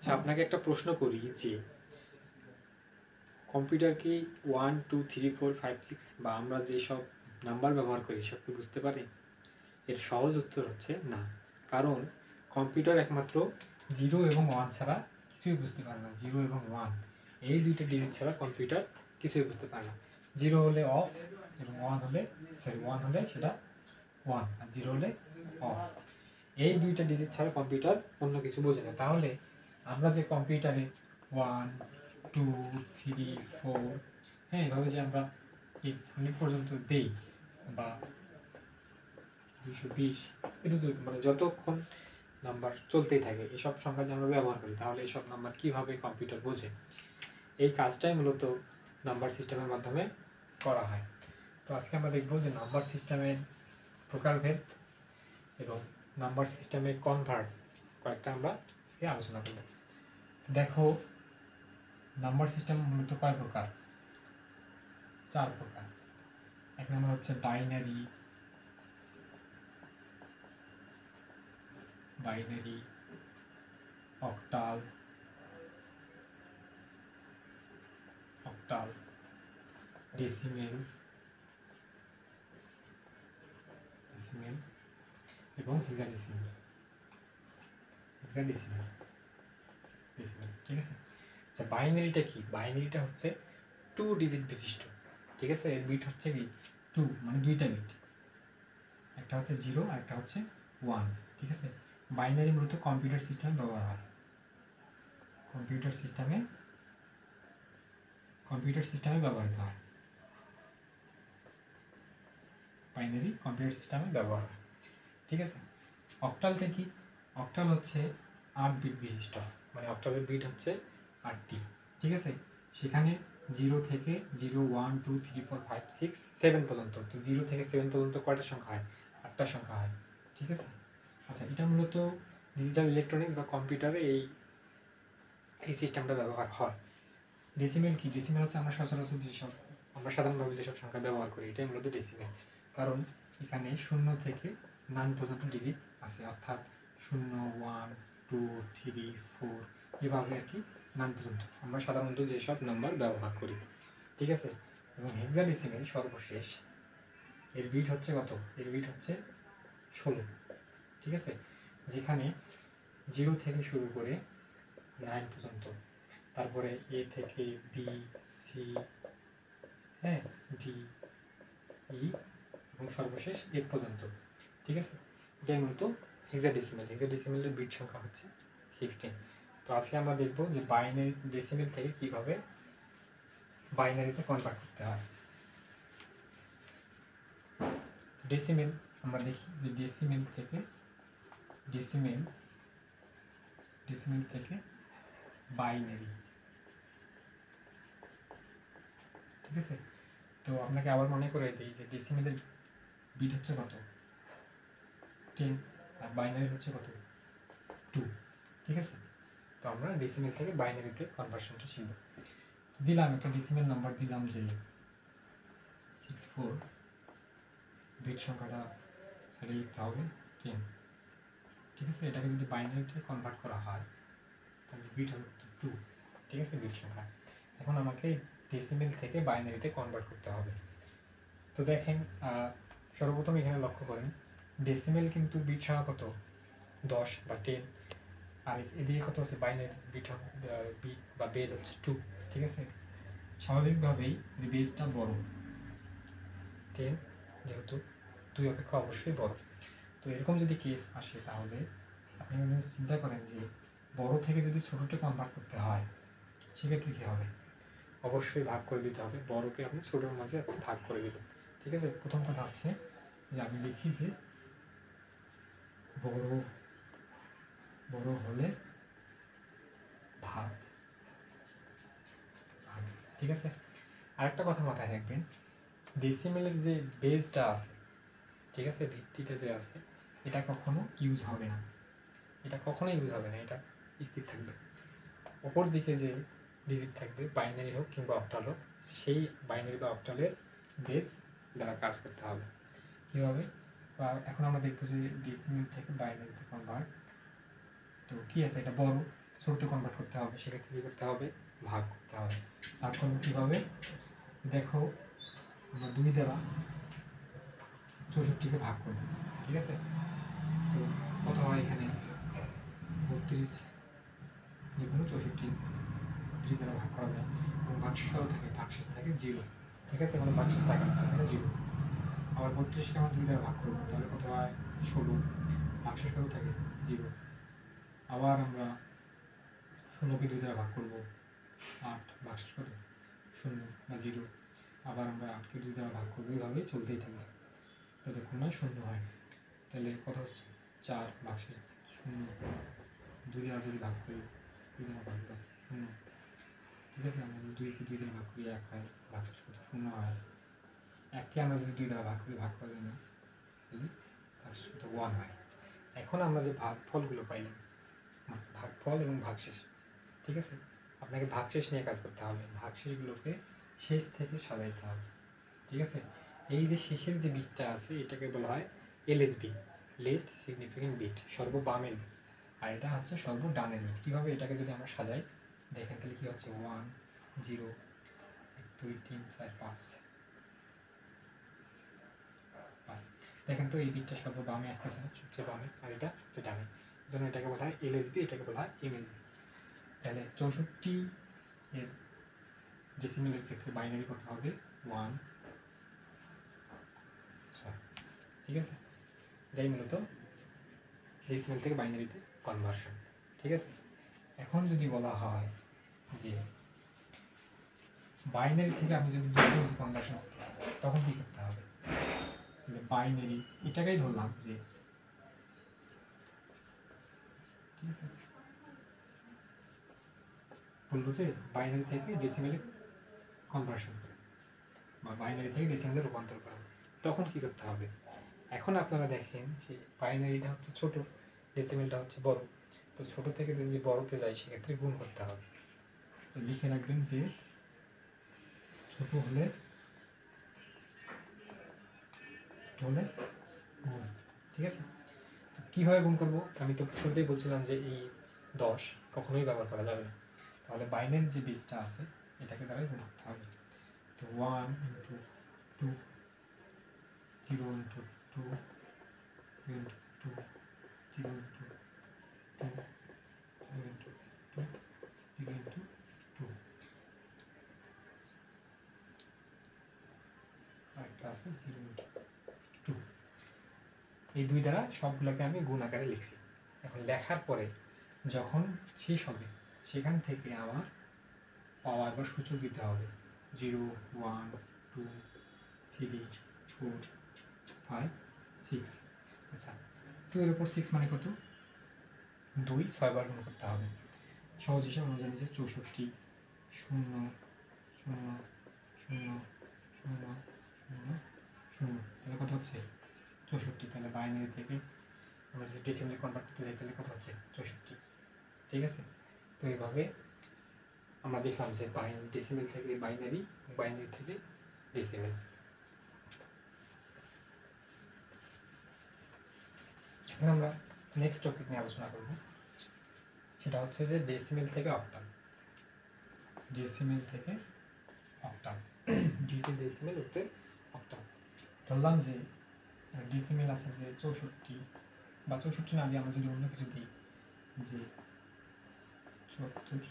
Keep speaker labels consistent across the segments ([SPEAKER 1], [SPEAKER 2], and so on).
[SPEAKER 1] আচ্ছা, আপনাকে একটা প্রশ্ন করি যে কম্পিউটার কি 1 2 3 4 5 6 বা আমরা যেসব নাম্বার ব্যবহার করি সব কি বুঝতে পারে? এর সহজ উত্তর হচ্ছে না। কারণ কম্পিউটার একমাত্র 0 এবং 1 ছাড়া কিছুই বুঝতে পারে না। 0 এবং 1 এই দুইটা ডিজিট ছাড়া কম্পিউটার কিছুই বুঝতে পারে না। 0 হলে অফ এবং 1 হলে সেটা 1 আর 0 হলে অফ। এই দুইটা ডিজিট ছাড়া কম্পিউটার অন্য কিছু বোঝে না। তাহলে আমরা যে কম্পিউটারে 1 2 3 4 হ্যাঁ এভাবে যে আমরা এই ইউনিট পর্যন্ত দেই বা 220 এটা মানে যতক্ষণ নাম্বার চলতেই থাকে এসব সংখ্যা যে আমরা ব্যবহার করি, তাহলে এসব নাম্বার কীভাবে কম্পিউটার বোঝে? এই কাজটাই মূলত নাম্বার সিস্টেমের মাধ্যমে করা হয়। তো আজকে আমরা দেখব যে নাম্বার সিস্টেমের প্রকারভেদ এবং নাম্বার সিস্টেমে কনভার্ট কয়েকটা আমরা আজকে আলোচনা করব। দেখো, নাম্বার সিস্টেম মূলত কয় প্রকার? 4 প্রকার। এক নম্বর হচ্ছে বাইনারি, অক্টাল, ডেসিমেল এবং হেক্সাডেসিমেল। ঠিক আছে। আচ্ছা, বাইনারিটা কি? বাইনারিটা হচ্ছে 2 ডিজিট বিশিষ্ট। ঠিক আছে, এর বিট হচ্ছে কি 2, মানে দুইটা বিট, একটা হচ্ছে 0 আর একটা হচ্ছে 1। ঠিক আছে, বাইনারি মূলত কম্পিউটার সিস্টেমে ব্যবহার হয়। কম্পিউটার সিস্টেমে ব্যবহৃত হয়। বাইনারি কম্পিউটার সিস্টেমে ব্যবহার হয়। ঠিক আছে। অক্টালটা কি? অক্টাল হচ্ছে 8 বিট বিশিষ্ট, মানে অক্টালের বিট হচ্ছে 8টি। ঠিক আছে, সেখানে 0 থেকে 0 1 2 3 4 5 6 7 পর্যন্ত। তো 0 থেকে 7 পর্যন্ত কয়টা সংখ্যা হয়? 8টা সংখ্যা হয়। ঠিক আছে। আচ্ছা, এটা মূলত ডিজিটাল ইলেকট্রনিক্স বা কম্পিউটারে এই সিস্টেমটা ব্যবহার হয়। ডেসিমেল কি? ডেসিমেল হচ্ছে আমরা সাধারণভাবে যেসব সংখ্যা ব্যবহার করি, এটাই মূলত ডেসিমেল। কারণ এখানে 0 থেকে 9 পর্যন্ত ডিজিট আছে, অর্থাৎ 0 1 2 3 4 এভাবে আর কি 9 পর্যন্ত আমরা সাধারণত যেসব নাম্বার ব্যবহার করি। ঠিক আছে। এবং হেক্সাডেসিমেল সর্বশেষ, এর বিট হচ্ছে কত? এর বিট হচ্ছে 16। ঠিক আছে, যেখানে 0 থেকে শুরু করে 9 পর্যন্ত, তারপরে এ থেকে বি, সি, হ্যাঁ, ডি, ই এবং সর্বশেষ এফ পর্যন্ত। ঠিক আছে, এটাই মূলত হেক্সাডেসিমেল। হেক্সাডেসিমেলের বিট সংখ্যা হচ্ছে 16। তো আজকে আমরা দেখব যে বাইনারি ডেসিমেল থেকে কিভাবে বাইনারিতে কনভার্ট করতে হয়। ডেসিমেল আমরা দেখি যে ডেসিমেল থেকে বাইনারি। ঠিক আছে, তো আপনাকে আবার মনে করে দিই যে ডেসিমেলের বিট হচ্ছে কত? 10 আর বাইনারি হচ্ছে কত? 2। ঠিক আছে, তো আমরা ডেসিমেল থেকে বাইনারিতে কনভার্সনটা শিখব। দিলাম একটা ডেসিমেল নাম্বার, দিলাম যে 64, বিট সংখ্যাটা সাইডে লিখতে হবে 10। ঠিক আছে, এটাকে যদি বাইনারিতে কনভার্ট করা হয় তাহলে বিট হবে 2। ঠিক আছে, বিট সংখ্যা। এখন আমাকে ডেসিমেল থেকে বাইনারিতে কনভার্ট করতে হবে। তো দেখেন, সর্বপ্রথম এখানে লক্ষ্য করেন ডেসিমেল কিন্তু বিট সংখ্যা কত? 10 বা 10, আর এদিকে কত আছে? বাইনারি বিট বা বেজ হচ্ছে 2। ঠিক আছে, স্বাভাবিকভাবেই বেজটা বড়, 10 যেহেতু 2 অপেক্ষা অবশ্যই বড়। তো এরকম যদি কেস আসে তাহলে আপনি চিন্তা করেন যে বড় থেকে যদি ছোটোটা কনভার্ট করতে হয় সেক্ষেত্রে কী হবে? অবশ্যই ভাগ করে দিতে হবে। বড়কে আপনি ছোটোর মাঝে ভাগ করে দেবেন। ঠিক আছে, প্রথম কথা হচ্ছে যে আমি লিখি যে বড় হলে ভাগ। ঠিক আছে, আরেকটা কথা মাথায় রাখবেন, ডেসিমেলের যে বেসটা আছে, ঠিক আছে, ভিত্তিটা যে আছে, এটা কখনো ইউজ হবে না। এটা কখনোই ইউজ হবে না, এটা স্থির থাকবে। অপর দিকে যে ডিজিট থাকবে, বাইনারি হোক কিংবা অক্টাল হোক, সেই বাইনারি বা অক্টালের বেস দ্বারা কাজ করতে হবে। কীভাবে? এখন আমরা দেখবো যে ডেসিমেল থেকে বাইনারিতে কনভার্ট। তো কী আছে? এটা বড়, ছোটতে কনভার্ট করতে হবে, সেক্ষেত্রে কী করতে হবে, ভাগ করতে হবে। ভাগ করবো কীভাবে, দেখো আমরা 2 দ্বারা 64কে ভাগ করবো, ঠিক আছে। তো কত হয় এখানে 32, যে কোনো 64 32 দ্বারা ভাগ করা যায়, এবং ভাগশেষ কত থাকে, ভাগশেষ থাকে 0, ঠিক আছে, কোনো ভাগশেষ থাকে না, এখানে 0। আবার 32কে আমরা 2 দ্বারা ভাগ করবো, তাহলে কত হয় 16, ভাগশেষ কত থাকে 0। আবার আমরা 16কে 2 দ্বারা ভাগ করবো, 8, ভাগশেষ কত 0 বা 0। আবার আমরা 8কে 2 দ্বারা ভাগ করবো, এইভাবেই চলতেই থাকবে যতক্ষণ না 0 হয়। তাহলে কত হচ্ছে 4, ভাগশেষ 0, 2 দ্বারা যদি ভাগ করি, 2 দ্বারা ভাগ দাও 0, ঠিক আছে। আমরা যদি 2কে 2 দ্বারা ভাগ করি 1 হয়, ভাগশেষ কত 0 হয়। 1কে আমরা যদি 2 দ্বারা ভাগ করি, ভাগ করে দিই না, তাহলে ভাগশেষ কত 1 হয়। এখন আমরা যে ভাগফলগুলো পাইলাম, ভাগফল এবং ভাগশেষ, ঠিক আছে, আপনাকে ভাগশেষ নিয়ে কাজ করতে হবে, ভাগশেষগুলোকে শেষ থেকে সাজাইতে হবে, ঠিক আছে। এই যে শেষের যে বিটটা আছে, এটাকে বলা হয় এলএসবি, লিস্ট সিগনিফিকেন্ট বিট, সর্ববামের বিট, আর এটা হচ্ছে সর্বডানের বিট। কীভাবে এটাকে যদি আমরা সাজাই, দেখেন তাহলে কী হচ্ছে 1 0 1 2 3 4 5 5। দেখেন তো এই বিটটা সর্ববামে আসতেছে না, সবচেয়ে বামে, আর এটা সবচেয়ে ডানে, এই জন্য এটাকে বলা হয় এলএসবি, এটাকে বলা হয় এমএসবি। তাহলে 64 এর ডেসিমেলের ক্ষেত্রে বাইনারি কত হবে 1, ঠিক আছে। এটাই মূলত ডেসিমেল থেকে বাইনারিতে কনভার্সন, ঠিক আছে। এখন যদি বলা হয় যে বাইনারি থেকে আমি যদি ডেসিমেল কনভার্সন করতে চাই, তখন কী করতে হবে, তাহলে বাইনারি এটাকেই ধরলাম যে, ঠিক আছে, বলবো যে বাইনারি থেকে ডেসিমেলে কনভার্সন বা বাইনারি থেকে ডেসিমেলে রূপান্তর করা, তখন কী করতে হবে। এখন আপনারা দেখেন যে বাইনারিটা হচ্ছে ছোট, ডেসিমেলটা হচ্ছে বড়, তো ছোট থেকে যদি বড়তে যায় সেক্ষেত্রে গুণ করতে হবে। তো লিখে রাখবেন যে ছোট হলে গুণ, ঠিক আছে। তো কীভাবে গুণ করবো, আমি তো শুরুতেই বলছিলাম যে এই 10 কখনোই ব্যবহার করা যাবে না, তাহলে বাইনারি যে বীজটা আছে এটাকে দ্বারাই গুণ করতে হবে। তো 1 into 2, 0 into 2, 2 into 2, 0 into 2, 0 into 2, 0 into 2, আরেকটা আছে 0 ইন্টু 2। এই 2 দ্বারা সবগুলোকে আমি গুণ আকারে লিখছি। এখন লেখার পরে যখন শেষ হবে, সেখান থেকে আমার পাওয়ার বা সূচক দিতে হবে 0 1 2 3 4 5 6। আচ্ছা, 2 এর উপর 6 মানে কত, 2 6 বার গুণ করতে হবে। সহজ হিসাব অনুযায়ী যে 64 0 0 0 0 0 0, তাহলে কত হচ্ছে 64। তাহলে বাইনারি থেকে আমরা যদি ডেসিমেলে কনভার্ট করতে যাই তাহলে কত হচ্ছে 64, ঠিক আছে। তো এইভাবে আমরা দেখলাম যে ডেসিমেল থেকে বাইনারি, বাইনারি থেকে ডেসিমেল। এখন আমরা নেক্সট টপিক নিয়ে আলোচনা করব, সেটা হচ্ছে যে ডেসিমেল থেকে অক্টাল। ডেসিমেল থেকে অক্টাল, ডিতে ডেসিমেল, ওতে অক্টাল। ধরলাম যে ডেসিমেল আছে যে 64, বা 64 না দিয়ে আমরা যদি অন্য কিছু দিই, যে 74,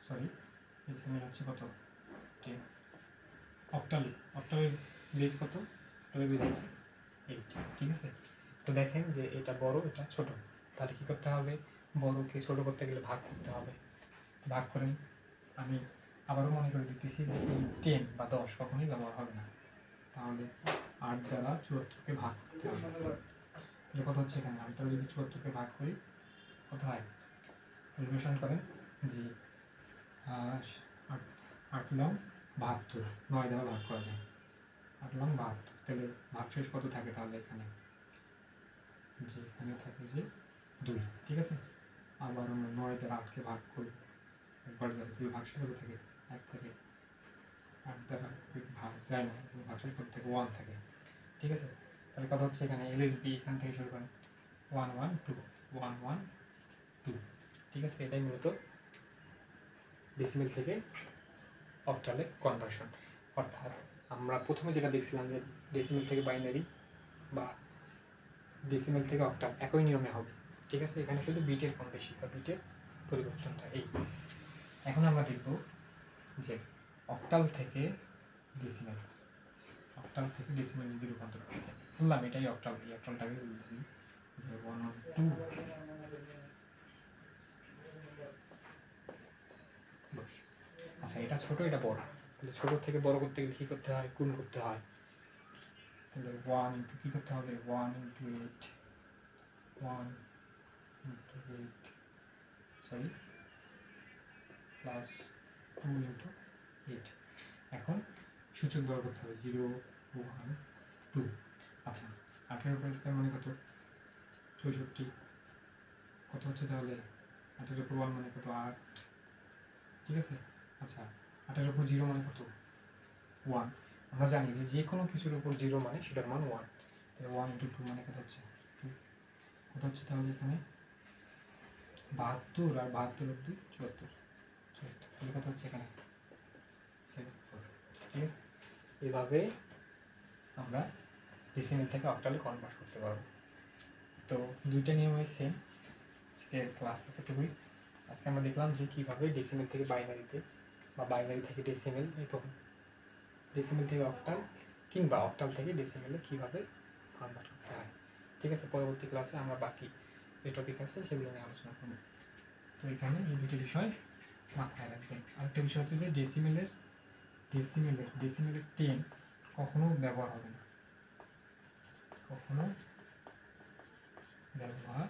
[SPEAKER 1] সরি, ডেসিমেল হচ্ছে কত 10, অক্টালের বেজ কত, অক্টালের বেজ হচ্ছে 8, ঠিক আছে। তো দেখেন যে এটা বড়, এটা ছোট, তাহলে কী করতে হবে, বড়কে ছোট করতে গেলে ভাগ করতে হবে। ভাগ করেন, আমি আবারও মনে করে দিতেছি যে এই 10 বা 10 কখনোই ব্যবহার হবে না, তাহলে 8 দ্বারা 74কে ভাগ করতে হবে। তাহলে কত হচ্ছে এখানে, 8 দ্বারা যদি 74কে ভাগ করি কত হয়, ক্যালকুলেশন করেন যে 8 লং 72, 9 দ্বারা ভাগ করা যায়, 8 লং 72, তাহলে ভাগশেষ কত থাকে, তাহলে এখানে যে এখানে থাকে যে 2, ঠিক আছে। আবার আমরা 9 দ্বারা 8কে ভাগ করি, একবার যায়, তাহলে ভাগশেষ কত থাকে 1 থাকে, 8 দ্বারা ভাগ যায় না, ভাগশেষ কত থাকে 1 থাকে, ঠিক আছে। তাহলে কত হচ্ছে এখানে এলএসবি, এখান থেকে শুরু করেন 1 1 2 1 1 2, ঠিক আছে, এটাই মূলত ডেসিমেল থেকে অক্টালে কনভার্সন। অর্থাৎ আমরা প্রথমে যেটা দেখছিলাম যে ডেসিমেল থেকে বাইনারি বা ডেসিমেল থেকে অক্টাল একই নিয়মে হবে। ঠিক আছে, এখানে শুধু বিটের কম বেশি বা বিটের পরিবর্তনটা এই। এখন আমরা দেখব যে অক্টাল থেকে ডেসিমেল, অক্টাল থেকে ডেসিমেল যদি রূপান্তর করা যায়। বললাম এটাই অক্টাল, এই অক্টালটাকে বলছি যে 1 2। আচ্ছা, এটা ছোট এটা বড়, তাহলে ছোট থেকে বড় করতে গেলে কী করতে হয়? গুণ করতে হয়। তাহলে 1 ইন্টু কী করতে হবে? 1 into 8, 1 into 8 sorry plus 2 into 8। এখন সূচক ব্যবহার করতে হবে 0 1 2। আচ্ছা, 18 মানে কত? 64। কত হচ্ছে তাহলে? 18 মানে কত? 8। ঠিক আছে, আচ্ছা 8 মানে কত? 1। আমরা জানি যে যে কোনো কিছুর উপর 0 মানে সেটার মান 1। তাহলে 1 ইন্টু 2 মানে কত হচ্ছে? 2। কত হচ্ছে তাহলে এখানে? 72, আর 72 অব্দি 74। তাহলে কত হচ্ছে এখানে? 74। ঠিক আছে, এভাবে আমরা ডেসিমেল থেকে অক্টালে কনভার্ট করতে পারবো। তো দুইটা নিয়মই সেম। আজকের ক্লাস এতটুকুই। আজকে আমরা দেখলাম যে কীভাবে ডেসিমেল থেকে বাইনারিতে বা বাইনারি থেকে ডেসিমেল এবং ডেসিমেল থেকে অক্টাল কিংবা অক্টাল থেকে ডেসিমেলে কীভাবে কনভার্ট করতে হয়। ঠিক আছে, পরবর্তী ক্লাসে আমরা বাকি যে টপিক আছে সেগুলো নিয়ে আলোচনা করব। তো এখানে এই দুটি বিষয় মাথায় রাখবেন। আরেকটা বিষয় হচ্ছে যে ডেসিমেলের 10 কখনো ব্যবহার হবে না, কখনো ব্যবহার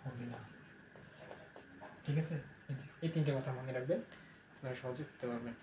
[SPEAKER 1] হবে না। ঠিক আছে, এই 3টে কথা মনে রাখবেন, আপনারা সহজে করতে পারবেন।